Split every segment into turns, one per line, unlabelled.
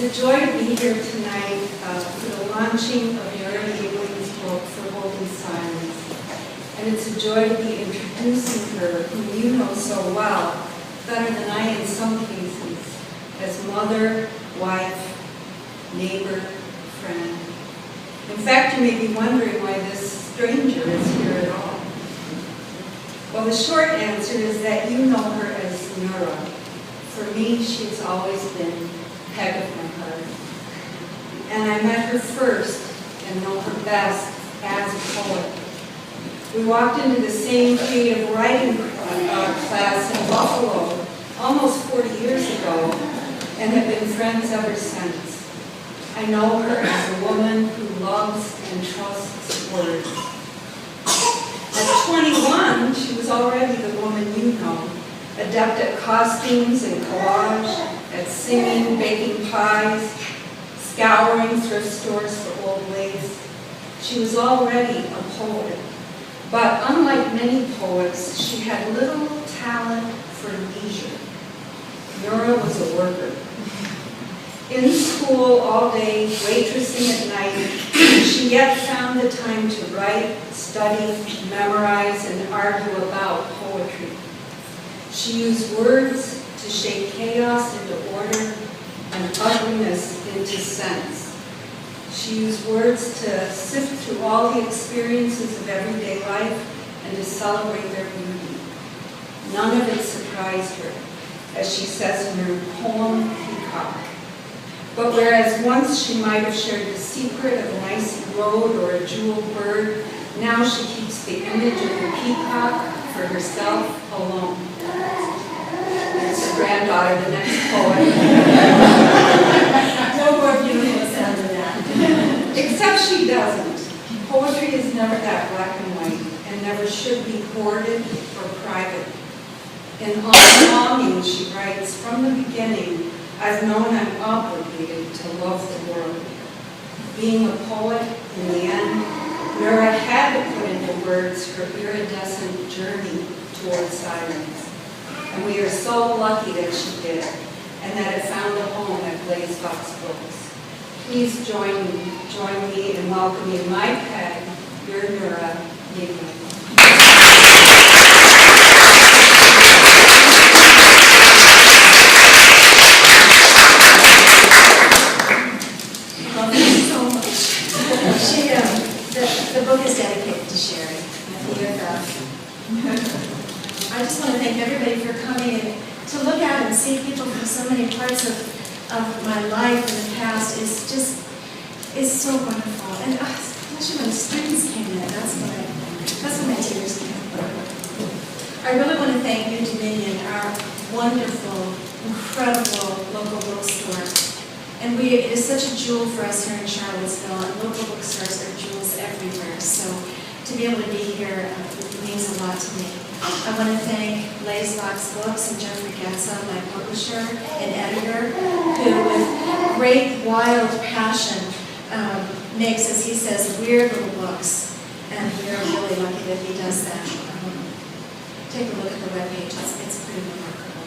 It's a joy to be here tonight for the launching of Nura Yingling's book, For Holding Silence. And it's a joy to be introducing her, whom you know so well, better than I in some cases, as mother, wife, neighbor, friend. In fact, you may be wondering why this stranger is here at all. Well, the short answer is that you know her as Nura. For me, she's always been peg of my heart. And I met her first and know her best as a poet. We walked into the same creative writing class in Buffalo almost 40 years ago and have been friends ever since. I know her as a woman who loves and trusts words. At 21, she was already the woman you know, adept at costumes and collage, at singing, baking pies, scouring thrift stores for old lace. She was already a poet, but unlike many poets, she had little talent for leisure. Nura was a worker. In school all day, waitressing at night, she yet found the time to write, study, memorize, and argue about poetry. She used words to shape chaos into order and ugliness into sense. She used words to sift through all the experiences of everyday life and to celebrate their beauty. None of it surprised her, as she says in her poem, Peacock. But whereas once she might have shared the secret of an icy road or a jeweled bird, now she keeps the image of the peacock for herself alone. That's the granddaughter of the next poet.
No more beautiful sound than that.
Except she doesn't. Poetry is never that black and white and never should be hoarded or private. In all longing, she writes, from the beginning, I've known I'm obligated to love the world. Being a poet, in the end, Nura had to put into words her iridescent journey toward silence. And we are so lucky that she did, and that it found a home at Blaze Fox Books. Please join me in welcoming my peg, your Nura Yingling.
The book is dedicated to Sherry. I just want to thank everybody for coming and to look at and see people from so many parts of my life in the past is so wonderful. And especially when the students came in, that's when my tears came. I really want to thank New Dominion, our wonderful, incredible local bookstore. And it is such a jewel for us here in Charlottesville, and local bookstores are jewels everywhere. So to be able to be here means a lot to me. I want to thank Blaze Fox Books and Jeffrey Getza, my publisher and editor, who with great wild passion makes, as he says, weird little books. And we're really lucky that he does that. Take a look at the webpage. It's pretty remarkable.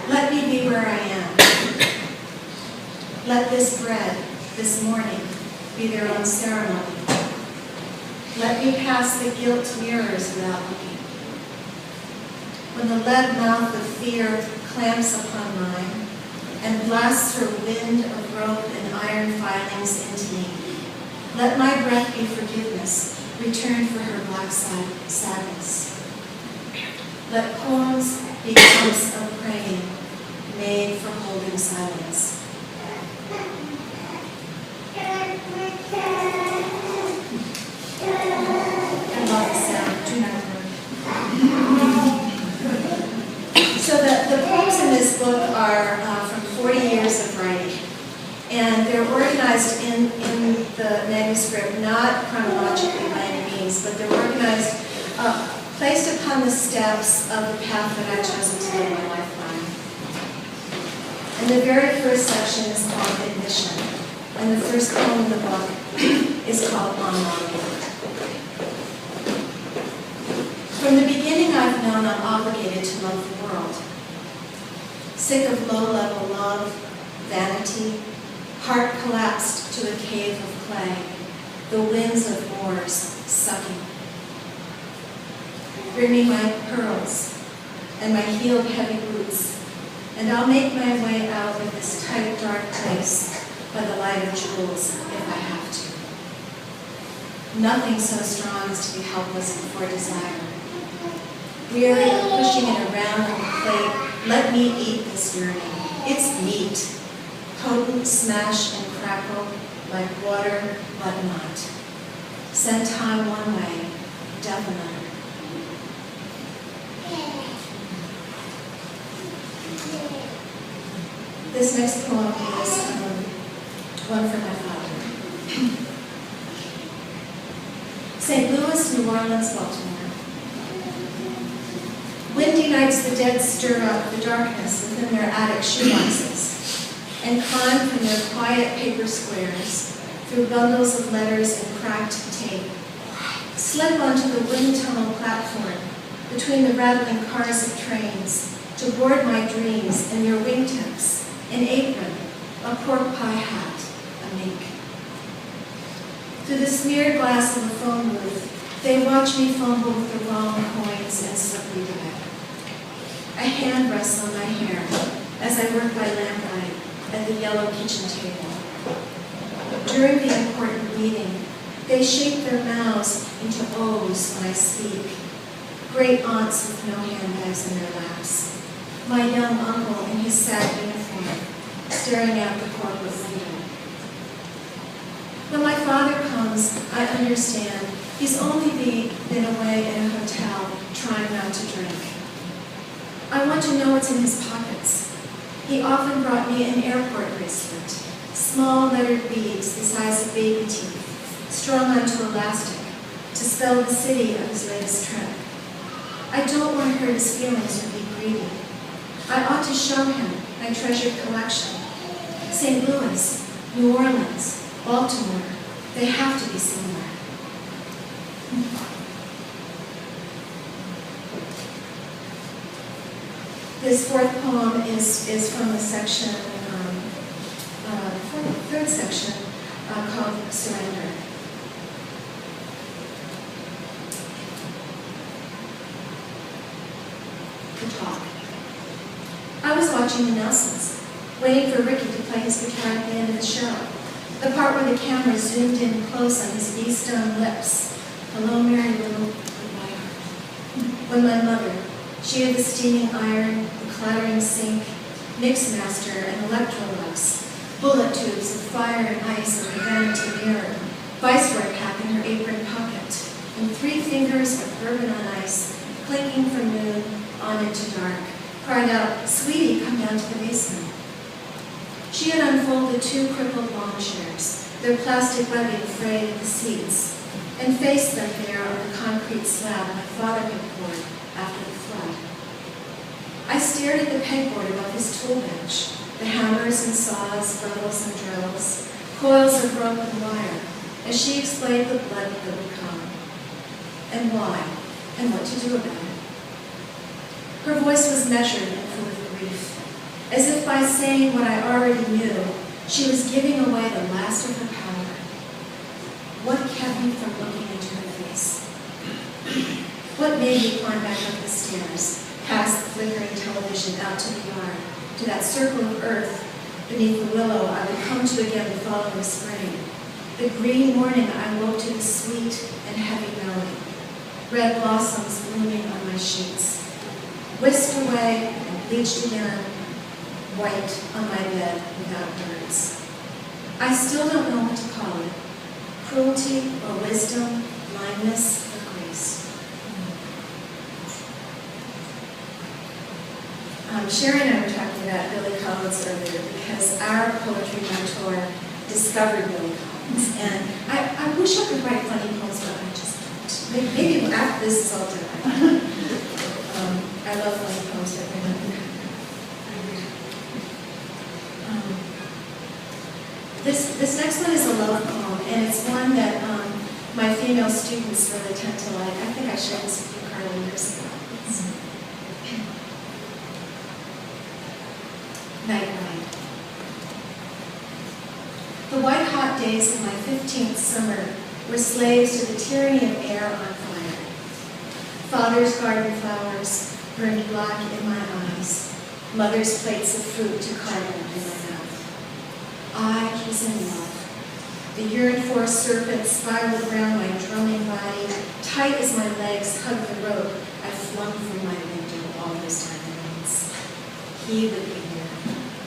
Let me be where I am. Let this bread, this morning, be their own ceremony. Let me pass the gilt mirrors without looking. When the lead mouth of fear clamps upon mine and blasts her wind of rope and iron filings into me, let my breath be forgiveness, returned for her black sadness. Let poems be clumps of praying, made for holding silence. I love the sound. Do not worry. So the poems in this book are from 40 years of writing. And they're organized in the manuscript, not chronologically by any means, but they're organized, placed upon the steps of the path that I've chosen to live my life by. And the very first section is called Admission, and the first poem in the book is called On Longing. From the beginning I've known I'm obligated to love the world. Sick of low-level love, vanity, heart collapsed to a cave of clay, the winds of wars sucking. Bring me my pearls and my heeled heavy boots, and I'll make my way out of this tight, dark place by the light of jewels if I have to. Nothing so strong as to be helpless before desire. Weary of pushing it around on the plate, let me eat this yearning. It's meat, potent smash and crackle, like water, but not. Send time one way, death another. This next poem is one from my father. St. Louis, New Orleans, Baltimore. Windy nights the dead stir up the darkness within their attic shoeboxes and climb from their quiet paper squares through bundles of letters and cracked tape, slip onto the wind tunnel platform between the rattling cars of trains to board my dreams in their wingtips, an apron, a pork pie hat, a mink. Through the smeared glass of a phone booth, they watch me fumble with the wrong coins and slippery dye. A hand rests on my hair as I work by lamplight at the yellow kitchen table. During the important meeting, they shape their mouths into O's when I speak. Great aunts with no handbags in their laps. My young uncle in his sad uniform, staring out the corporate window. When my father comes, I understand he's only been away in a hotel trying not to drink. I want to know what's in his pockets. He often brought me an airport bracelet, small lettered beads the size of baby teeth, strung onto elastic to spell the city of his latest trip. I don't want to hurt his feelings or be greedy. I ought to show him my treasured collection. St. Louis, New Orleans, Baltimore, they have to be similar. This fourth poem is from the section, third section, called Surrender. The talk. I was watching the Nelsons, waiting for Ricky to play his guitar at the end of the show. The part where the camera zoomed in close on his V-stone lips. Hello, Mary Lou, goodbye. When my mother, she had the steaming iron, the clattering sink, mixmaster and Electrolux, bullet tubes of fire and ice in her vanity mirror, viceroy cap in her apron pocket, and 3 fingers of bourbon on ice, clinking from noon on into dark, cried out, "Sweetie, come down to the basement." She had unfolded 2 crippled lawn chairs, their plastic webbing frayed at the seats, and faced them there on the concrete slab my father had poured after the flood. I stared at the pegboard above his tool bench, the hammers and saws, funnels and drills, coils of rope and wire, as she explained the blood that would come, and why, and what to do about it. Her voice was measured and full of grief, as if by saying what I already knew, she was giving away the last of her power. What kept me from looking into her face? What made me climb back up the stairs, past the flickering television, out to the yard, to that circle of earth beneath the willow I would come to again the following spring? The green morning I woke to the sweet and heavy melody, red blossoms blooming on my sheets, whisked away and bleached again, white on my bed without words. I still don't know what to call it, cruelty or wisdom, blindness or grace. Sherry and I were talking about Billy Collins earlier because our poetry mentor discovered Billy Collins. And I wish I could write funny poems, but I just don't. Maybe after this is all done. I love funny poems, but they're not good. This next one is a love poem, and it's one that my female students really tend to like. I think I shared this with you, Carly. years ago. Night ride. The white-hot days of my 15th summer were slaves to the tyranny of air on fire. Father's garden flowers burned black in my eyes. Mother's plates of fruit to carbon in my mouth. I was in love. The yearned for serpent spiraled around my drumming body. Tight as my legs hugged the rope, I flung from my window all those diamonds. He would be there,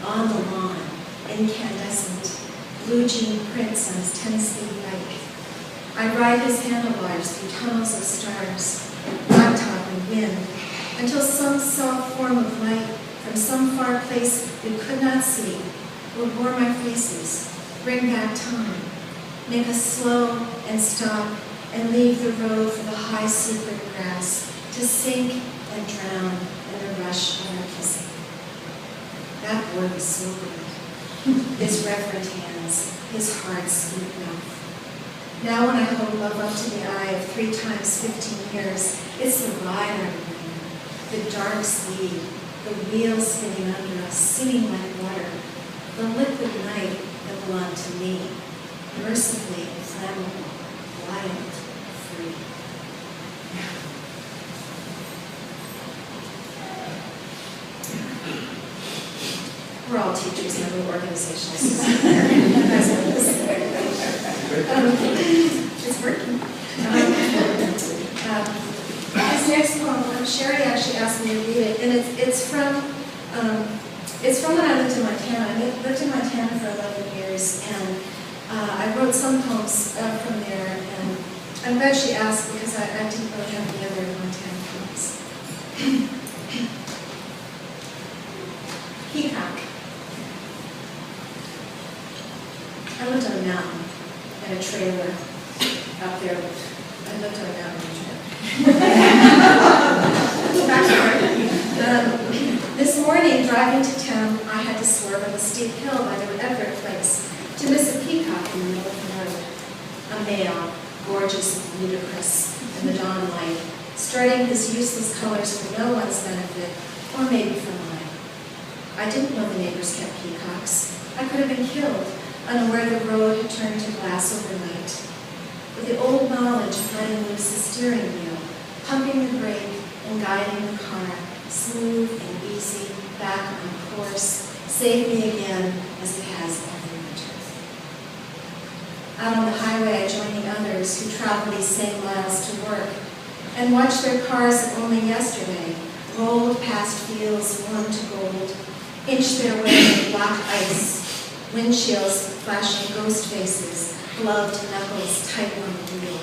on the lawn, incandescent, blue jean prints on his Tennessee bike. I'd ride his handlebars through tunnels of stars, blacktop and wind, until some soft form of light from some far place we could not see would warm our faces, bring back time, make us slow and stop and leave the road for the high secret grass to sink and drown in the rush of our kissing. That boy was so good. His reverent hands, his heart's sweet mouth. Now when I hold love up to the eye of 3 times 15 years, it's the ride I remember, the dark sleeve, the wheel spinning under us, singing like water, the liquid night that belonged to me, mercifully inflammable, wild, free. We're all teachers in a little organizational it's working. This next poem, Sherry actually asked me to read it, and it's from when I lived in Montana. I lived in Montana for 11 years, and I wrote some poems from there, and I'm glad she asked because I didn't really have any other Montana poems. Peacock. I lived on a mountain in a trailer up there. I lived on a mountain in a trailer. This morning, driving to town, I had to swerve up a steep hill by the Everett place to miss a peacock in the middle of the road. A male, gorgeous and ludicrous in the dawn light, strutting his useless colors for no one's benefit, or maybe for mine. I didn't know the neighbors kept peacocks. I could have been killed, unaware the road had turned to glass overnight. With the old knowledge of letting loose the steering wheel, pumping the brake, and guiding the car, smooth and easy, back on course, saved me again as it has every winter. Out on the highway, I joined the others who travel these same miles to work and watched their cars that only yesterday rolled past fields warm to gold, inched their way in black ice, windshields flashing ghost faces, gloved knuckles tight on the wheel.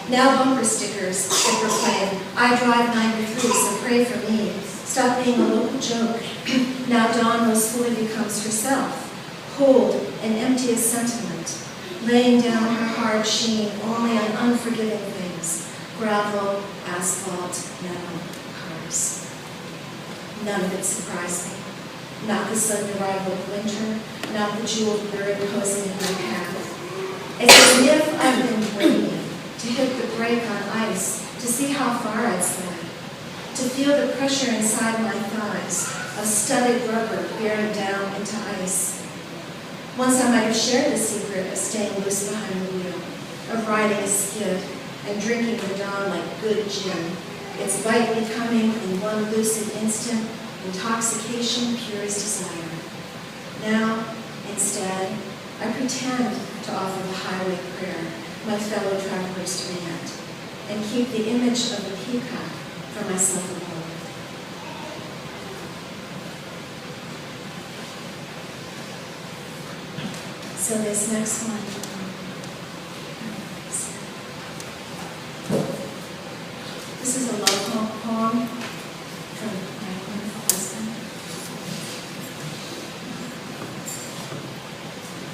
Now bumper stickers that proclaim, I drive 93, so pray for me. Stop being a local joke. Now Dawn most fully becomes herself, cold and empty as sentiment, laying down her hard sheen only on unforgiving things, gravel, asphalt, metal, cars. None of it surprised me. Not the sudden arrival of winter, not the jeweled bird posing in my path. It's as if I've been waiting to hit the brake on ice, to see how far I'd slide, to feel the pressure inside my thighs of studded rubber bearing down into ice. Once I might have shared the secret of staying loose behind the wheel, of riding a skid and drinking the dawn like good gin, its bite becoming in one lucid instant intoxication pure as desire. Now, instead, I pretend to offer the highway prayer my fellow travelers demand, and keep the image of the peacock for myself alone. So this next one, this is a love poem from my wonderful husband.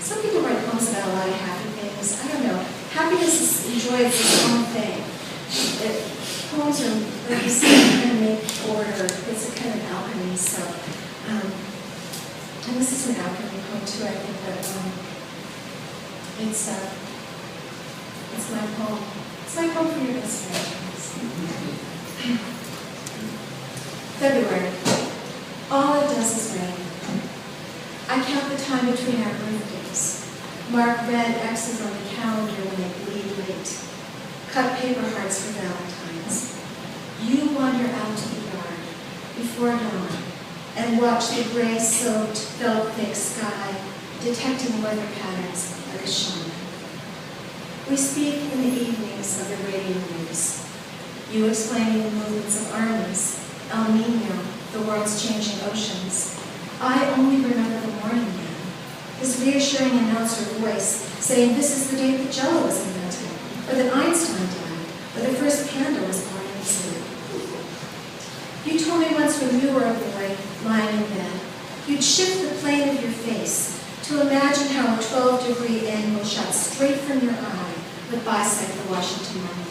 Some people write poems about a lot of happy things. I don't know. Happiness is enjoyed for its own thing. Poems are, like you said, kind of make order. It's a kind of alchemy. So, and this is an alchemy poem too. I think that it's my poem. It's my poem for your best friend. February. All it does is rain. I count the time between our birthdays. Mark red X's on the calendar when they bleed late. Cut paper hearts for Valentine's. You wander out to the yard before dawn and watch the gray-soaked, felt-thick sky detecting weather patterns like a shaman. We speak in the evenings of the radio news. You explaining the movements of armies, El Nino, the world's changing oceans. I only remember the morning man, his reassuring announcer voice saying this is the date that Jello was invented, or that Einstein died, or the first panda was born in the zoo. You told me once when you were a boy, lying in bed, you'd shift the plane of your face to imagine how a 12-degree angle shot straight from your eye would bisect the Washington Monument.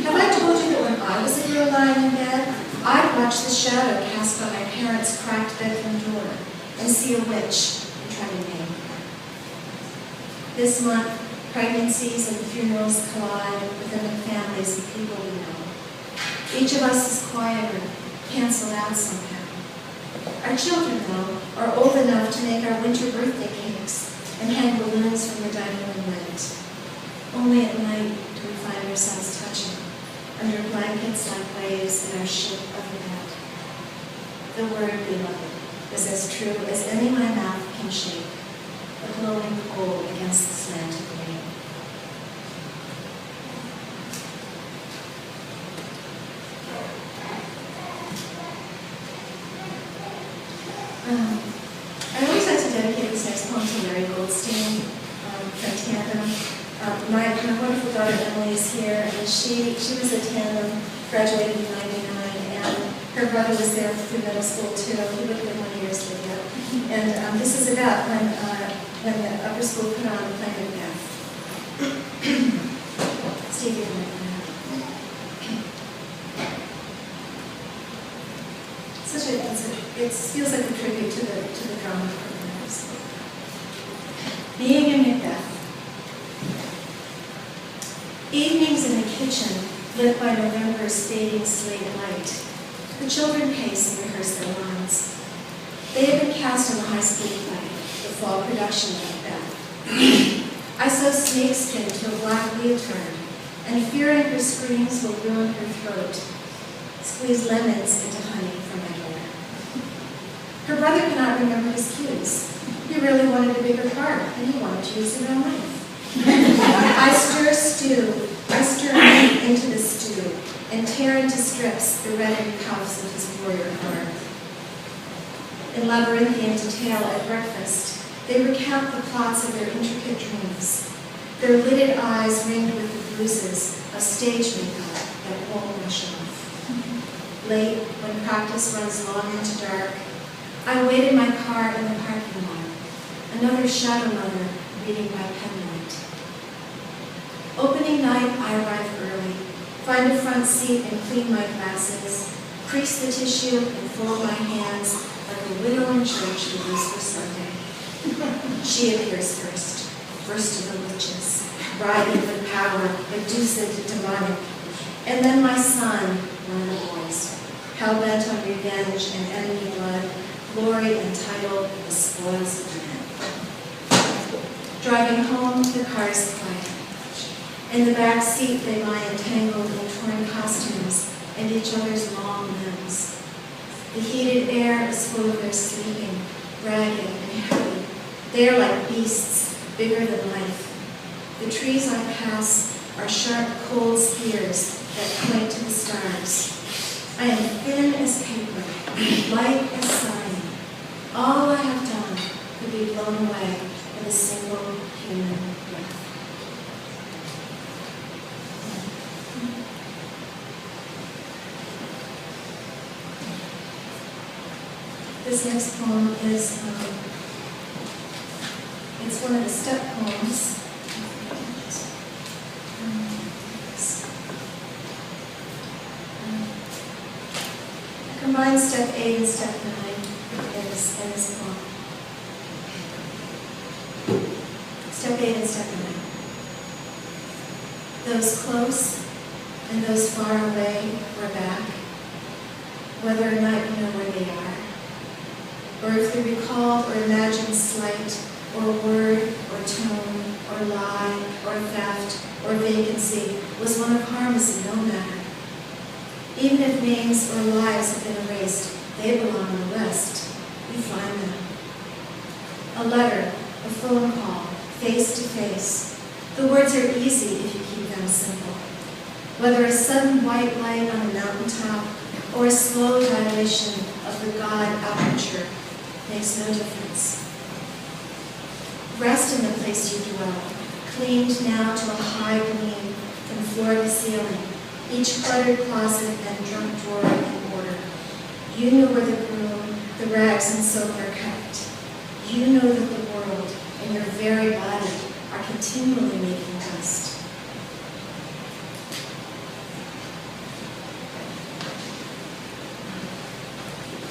Have I told you that when I was a girl lying in bed, I'd watch the shadow cast by my parents' cracked bedroom door and see a witch and try to name her? This month, pregnancies and funerals collide within the families of people we know. Each of us is quieter, canceled out somehow. Our children, though, are old enough to make our winter birthday cakes and hang balloons from the dining room light. Only at night do we find ourselves touching, under blankets like waves in our ship of a bed. The word beloved is as true as any my mouth can shake, a glowing coal against the slanted rain. I always like to dedicate this next poem to Larry Goldstein from Tandem. My wonderful daughter Emily is here, and she was a Tandem, graduated in '99, and her brother was there through middle school too. He would have been 1 year later. And this is about when the upper school put on the play Macbeth. Steve, you can write that. It feels like a tribute to the drama program. Being in Macbeth. Evenings in the kitchen, lit by November's fading slate light. The children pace and rehearse their lines. They have been cast in the high school play, the fall production of Macbeth. I sew snakeskin to a black leotard, and fearing her screams will ruin her throat, squeeze lemons into honey from my door. Her brother cannot remember his cues. He really wanted a bigger part, and he wanted to use the real knife. I stir meat into the stew, and tear into strips the reddened cuffs of his warrior heart. In labyrinthian detail at breakfast, they recount the plots of their intricate dreams, their lidded eyes ringed with the bruises of stage makeup that won't wash off. Late, when practice runs long into dark, I wait in my car in the parking lot, another shadow mother reading by penlight. Opening night, I arrive early, find a front seat and clean my glasses, crease the tissue and fold my hands like a widow in church who lives for Sunday. She appears first of the witches, writhing with power, abducent and demonic, and then my son, one of the boys, hell-bent on revenge and enemy blood, glory entitled The Spoils of Men. Driving home, the car is quiet. In the back seat, they lie entangled in torn costumes and each other's long limbs. The heated air is full of their sleeping, ragged and heavy. They are like beasts, bigger than life. The trees I pass are sharp, cold spears that point to the stars. I am thin as paper, light as sign. All I have done could be blown away with a single human breath. This next poem is, it's one of the step poems. I combine step 8 and step 9 in this poem. Step 8 and step 9. Those close, and those far away or back, whether or not you know where they are, or if the recalled or imagined slight, or word, or tone, or lie, or theft, or vacancy was one of harmless no matter. Even if names or lives have been erased, they belong on the list. You find them. A letter, a phone call, face to face. The words are easy if you keep them simple. Whether a sudden white light on a mountaintop or a slow dilation of the God aperture makes no difference. Rest in the place you dwell, cleaned now to a high gleam from floor to ceiling, each cluttered closet and drunk drawer in order. You know where the broom, the rags and soap are kept. You know that the world and your very body are continually making dust.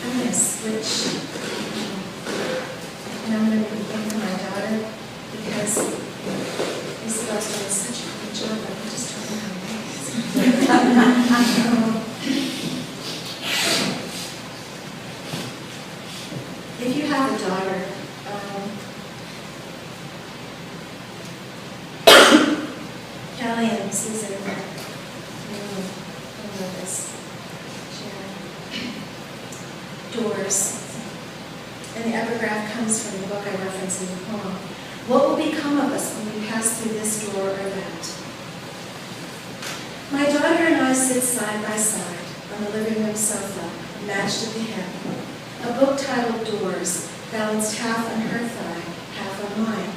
I'm going to switch, and I'm going to begin for my daughter because Isabel's doing such a great job. I can just turn her If you have a daughter, Callie and Susan, I know this. Doors. And the epigraph comes from the book I reference in the poem. What will become of us when we pass through this door or that? My daughter and I sit side by side on the living room sofa, matched at the hip. A book titled Doors, balanced half on her thigh, half on mine.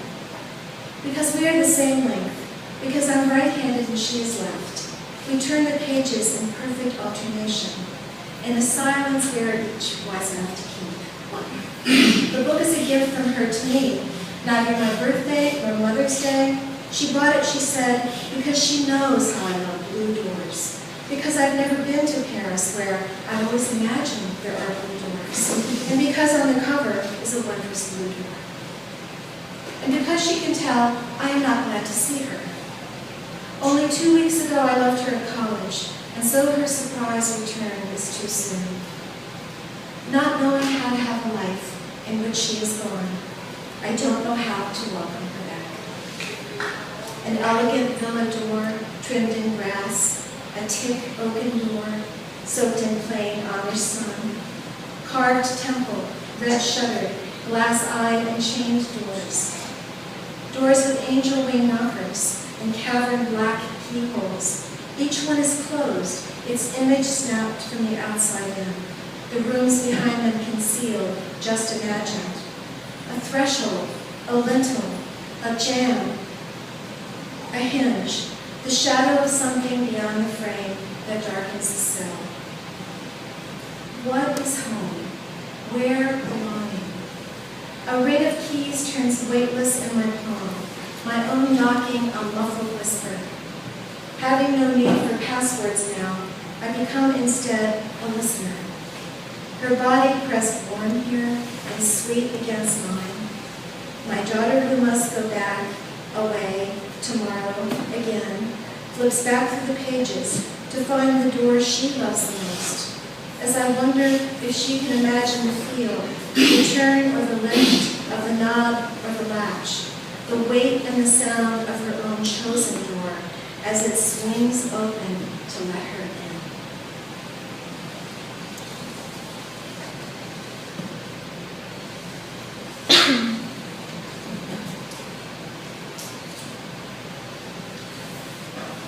Because we are the same length, because I'm right-handed and she is left, we turn the pages in perfect alternation, in a silence we are each wise enough to keep. The book is a gift from her to me, neither my birthday nor Mother's Day. She bought it, she said, because she knows how I love blue doors. Because I've never been to Paris, where I always imagine there are blue doors. And because on the cover is a wondrous blue door. And because she can tell, I am not glad to see her. Only 2 weeks ago I left her at college, and so her surprise return is too soon. Not knowing how to have a life in which she is gone, I don't know how to welcome her back. An elegant villa door, trimmed in grass, a thick oaken door, soaked in plain Amish sun, carved temple, red-shuttered, glass-eyed and chained doors. Doors with angel wing knockers and cavern black keyholes. Each one is closed, its image snapped from the outside in. The rooms behind them concealed, just imagined. A threshold, a lintel, a jamb, a hinge, the shadow of something beyond the frame that darkens the cell. What is home? Where belonging? A ring of keys turns weightless in my palm, my own knocking a muffled whisper. Having no need for passwords now, I become instead a listener. Her body pressed warm here and sweet against mine. My daughter who must go back, away, tomorrow, again, flips back through the pages to find the door she loves the most. As I wonder if she can imagine the feel, the turn or the lift of the knob or the latch, the weight and the sound of her own chosen door as it swings open to let her in.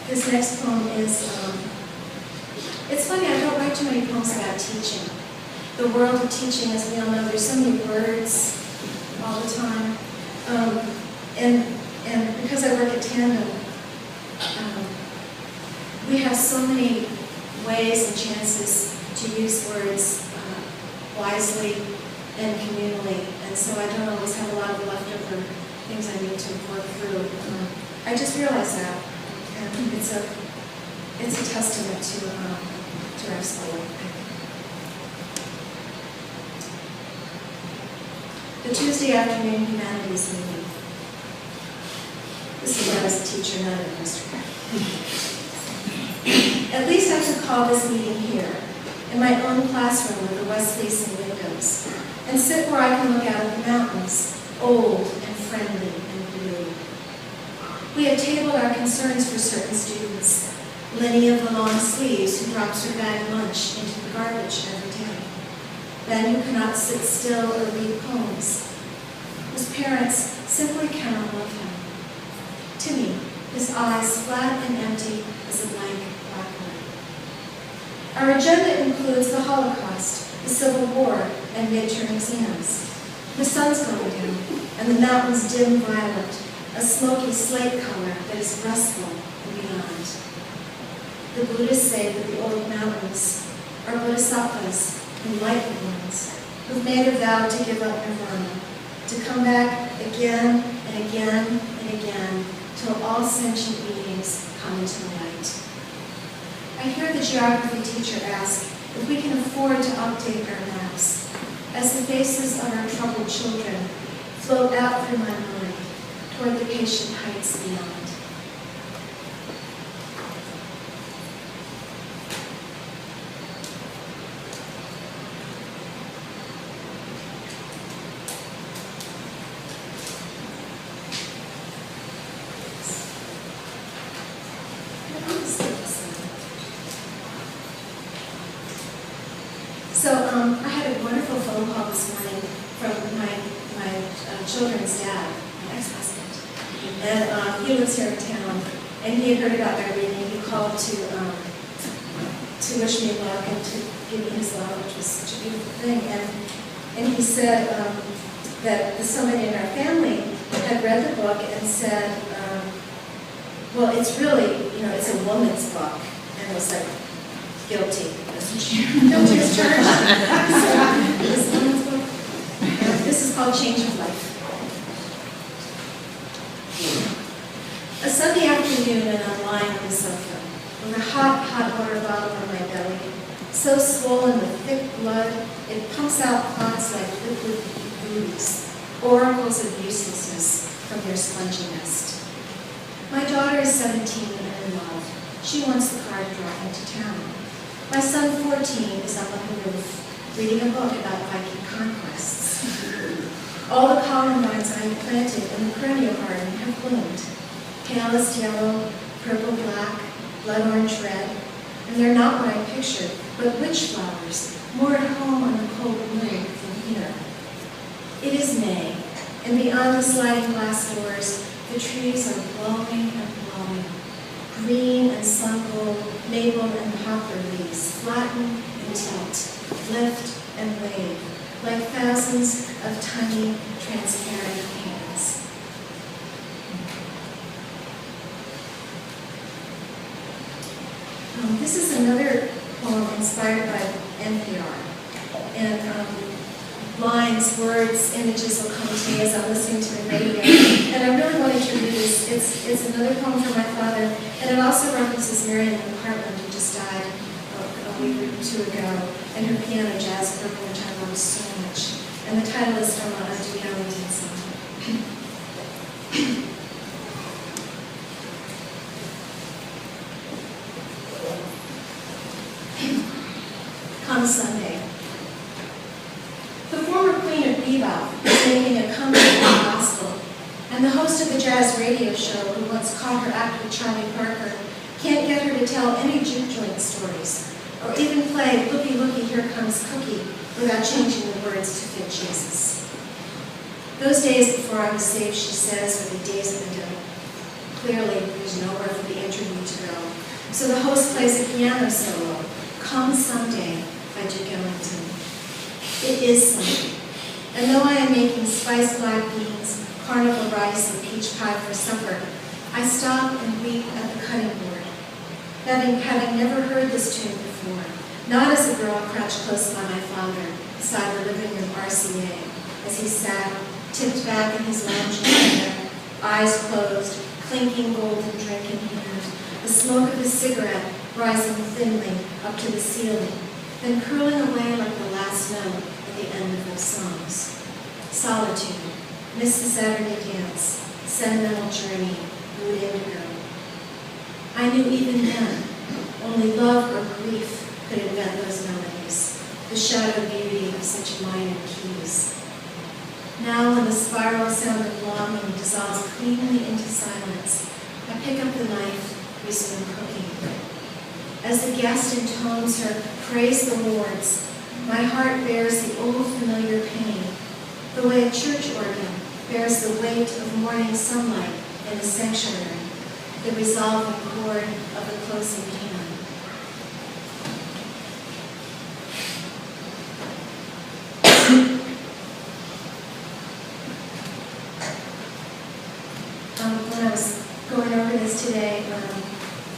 This next poem is, it's funny, I don't write too many poems about teaching. The world of teaching, as we all know, there's so many words all the time. And because I work at Tandem, we have so many ways and chances to use words wisely and communally. And so I don't always have a lot of leftover things I need to work through. I just realized that. And it's a testament to our school. The Tuesday afternoon humanities meeting. This is not as a teacher, not an administrator. At least I could call this meeting here, in my own classroom with the west-facing windows, and sit where I can look out at the mountains, old and friendly and blue. We have tabled our concerns for certain students. Lenny of the long sleeves, who drops her bag lunch into the garbage every day. Ben, who cannot sit still or read poems, whose parents simply cannot love him. Timmy, his eyes flat and empty as a blank blackboard. Our agenda includes the Holocaust, the Civil War, and midterm exams. The sun's going down, and the mountains dim violet, a smoky slate color that is restful and beyond. The Buddhists say that the old mountains are bodhisattvas, enlightened ones, who've made a vow to give up nirvana, to come back again and again and again, till all sentient beings come into the light. I hear the geography teacher ask if we can afford to update our maps, as the faces of our troubled children float out through my mind toward the patient heights beyond. So I had a wonderful phone call this morning from my children's dad, my ex-husband. And he lives here in town, and he had heard about our meeting. He called to wish me luck and to give me his love, which was such a beautiful thing. And he said that somebody in our family had read the book and said, well, it's really, it's a woman's book. And it was like, guilty. Guilty as charged. This is called Change of Life. A Sunday afternoon, and I'm lying on the sofa with a hot water bottle on my belly, so swollen with thick blood, it pumps out clots like liquid booties, oracles of uselessness from their spongy nest. My daughter is 17 and in love. She wants the car to drive into town. My son, 14, is up on the roof, reading a book about Viking conquests. All the columbines I have planted in the perennial garden have bloomed. Palest yellow, purple black, blood orange red, and they're not what I pictured, but witch flowers, more at home on the cold moon than here. It is May, and beyond the sliding glass doors, the trees are blowing and blowing. Green and sun gold, maple and poplar leaves flatten and tilt, lift and wave, like thousands of tiny, transparent hands. This is another poem inspired by NPR. And lines, words, images will come to me as I'm listening to the radio. And I really wanted to read this. It's another poem from my father, and it also references Marion McPartland, who just died a week or two ago, and her piano jazz work, which I love so much. And the title is from a Duke Ellington song. Come Sunday. The former queen of bebop is making a comeback in the gospel, and the host of the jazz radio show, who once caught her act with Charlie Parker, can't get her to tell any juke joint stories, or even play Looky Looky Here Comes Cookie without changing the words to fit Jesus. Those days before I was saved, she says, were the days of the devil. Clearly, there's nowhere for the interview to go. So the host plays a piano solo, Come Someday, by Duke Ellington. It is Sunday, and though I am making spiced black beans, carnival rice, and peach pie for supper, I stop and weep at the cutting board, having never heard this tune before, not as a girl crouched close by my father, beside the living room RCA, as he sat, tipped back in his lounging chair, eyes closed, clinking golden drink in hand, the smoke of his cigarette rising thinly up to the ceiling, then curling away like the last note at the end of those songs. Solitude, Miss the Saturday Dance, Sentimental Journey, Mood Indigo. I knew even then Only love or grief could invent those melodies, the shadow beauty of such minor keys. Now when the spiral sound of longing dissolves cleanly into silence, I pick up the knife, resume cooking. As the guest intones her praise the Lord's, my heart bears the old familiar pain, the way a church organ bears the weight of morning sunlight in the sanctuary, the resolving chord of the closing hymn. When I was going over this today,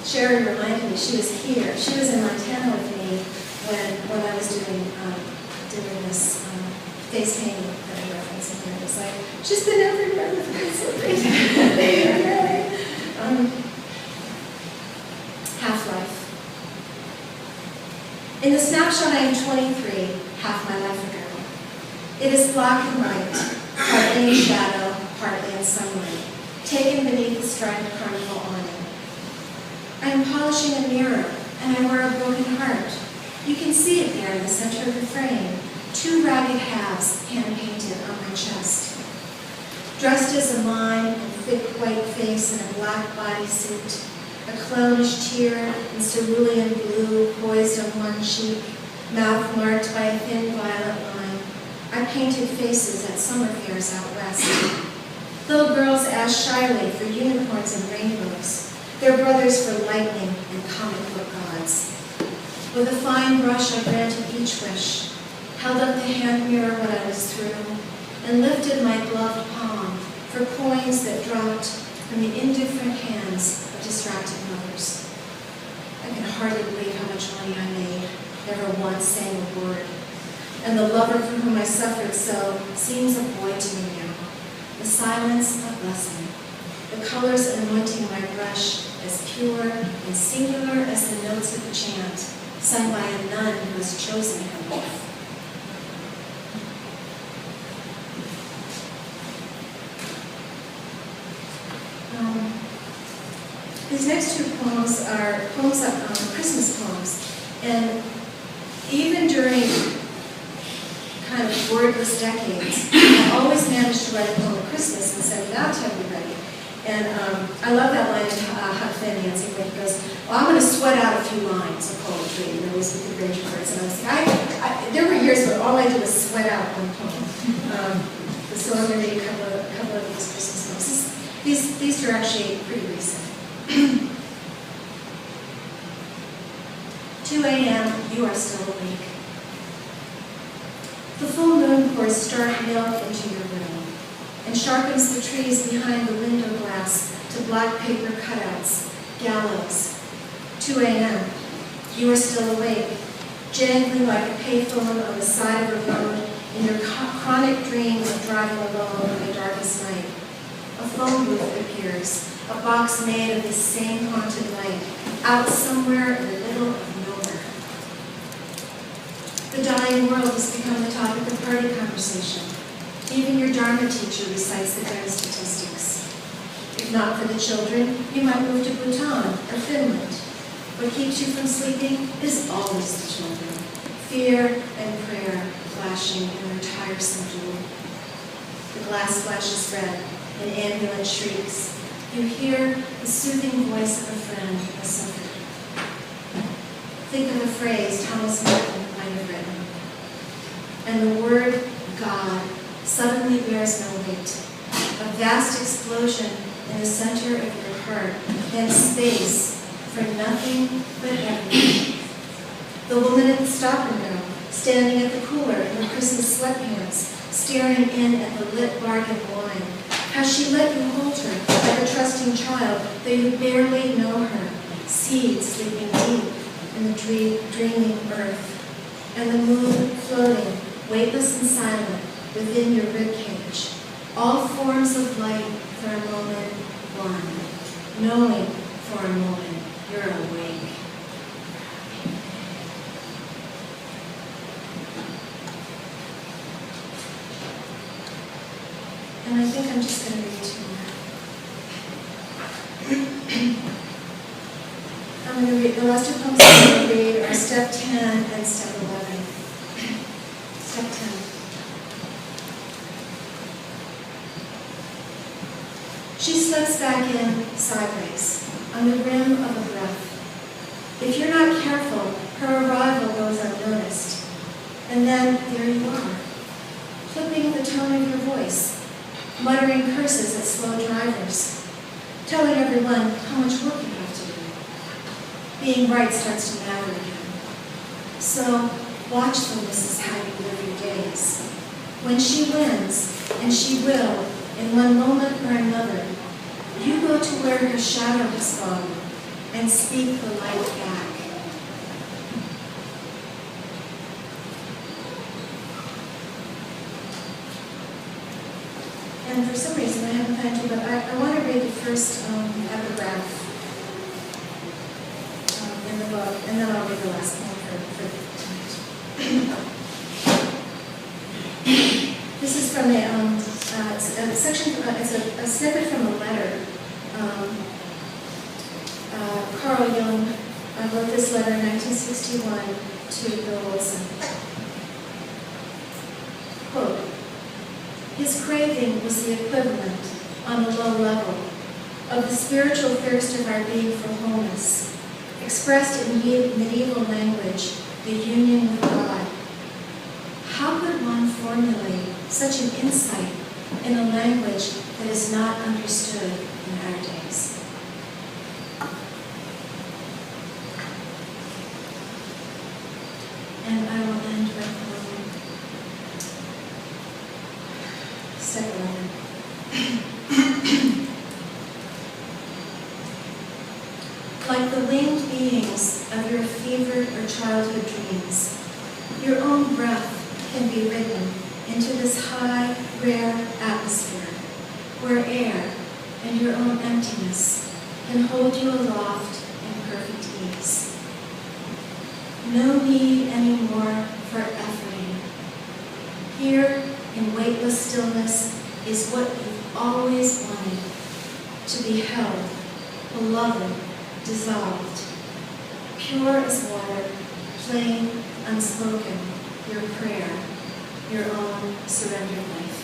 Sherry reminded me she was here. She was in Montana with me when I was doing this face painting that I referenced in there. It was like, she's been everywhere with me, so really. Half-life. In the snapshot, I am 23, half my life ago. It is black and white, partly in shadow, partly in sunlight, taken beneath the striped carnival awning. I am polishing a mirror, and I wear a broken heart. You can see it there in the center of the frame, two ragged halves hand-painted on my chest. Dressed as a mime, a thick white face in a black bodysuit, a clownish tear in cerulean blue poised on one cheek, mouth marked by a thin violet line, I painted faces at summer fairs out west. Little girls ask shyly for unicorns and rainbows, their brothers for lightning and comic book gods. With a fine brush, I granted each wish, held up the hand mirror when I was through, and lifted my gloved palm for coins that dropped from the indifferent hands of distracted mothers. I can hardly believe how much money I made, never once saying a word. And the lover for whom I suffered so seems a boy to me now. The silence a blessing, the colors anointing my brush as pure and singular as the notes of a chant, sung by a nun who has chosen her life. These next two poems are Christmas poems, and even during kind of wordless decades, I always managed to write a poem at Christmas and send it out to everybody. And I love that line in Huck Finn, Nancy, where he goes, well, I'm going to sweat out a few lines of poetry, and always with the bridge words. And I was like, there were years where all I did was sweat out one poem. So I'm going to read a couple of these Christmas poems. These are actually pretty recent. 2 a.m., you are still awake. The full moon pours stark milk into your room and sharpens the trees behind the window glass to black paper cutouts, gallows. 2 a.m., you are still awake, jangling like a payphone on the side of a road in your chronic dream of driving alone on the darkest night. A phone booth appears, a box made of this same haunted light, out somewhere in the middle of nowhere. The dying world has become the topic of party conversation. Even your Dharma teacher recites the grim statistics. If not for the children, you might move to Bhutan or Finland. What keeps you from sleeping is always the children. Fear and prayer flashing in their tiresome duel. The glass flashes red, and ambulance shrieks. You hear the soothing voice of a friend who has suffered. Think of a phrase Thomas Merton might have written. And the word God suddenly bears no weight. A vast explosion in the center of your heart, then space for nothing but everything. The woman at the stop and go, standing at the cooler in her Christmas sweatpants, staring in at the lit bargain wine. How she let you hold her like a trusting child, though you barely know her, seed sleeping deep in the dreaming earth, and the moon floating, weightless and silent, within your ribcage. All forms of light for a moment one, knowing for a moment you're awake. And I think I'm just going to read two more. I'm going to read the last two poems I'm going to read are step 10 and step 11. Step 10. She slips back in sideways, on the rim of a breath. If you're not careful, her arrival goes unnoticed. And then there you are, flipping the tone of your voice, muttering curses at slow drivers, telling everyone how much work you have to do. Being right starts to matter again. So, watchfulness is how you live your days. When she wins, and she will, in one moment or another, you go to where her shadow has gone and speak the light back. And for some reason, I haven't had to, but I want to read the first epigraph in the book, and then I'll read the last one for tonight. This is from it's a section, it's a snippet from a letter. Carl Jung wrote this letter in 1961 to Bill Wilson. Quote, his craving was the equivalent, on a low level, of the spiritual thirst of our being for wholeness, expressed in medieval language, the union with God. How could one formulate such an insight in a language that is not understood in our days? And I will end with step 11. Like the winged beings of your fevered or childhood dreams, your own breath can be ridden into this high, rare atmosphere, where air and your own emptiness can hold you aloft in perfect ease. No need anymore for efforting. Here in weightless stillness is what you've always wanted, to be held, beloved, dissolved, pure as water, plain, unspoken, your prayer, your own surrendered life.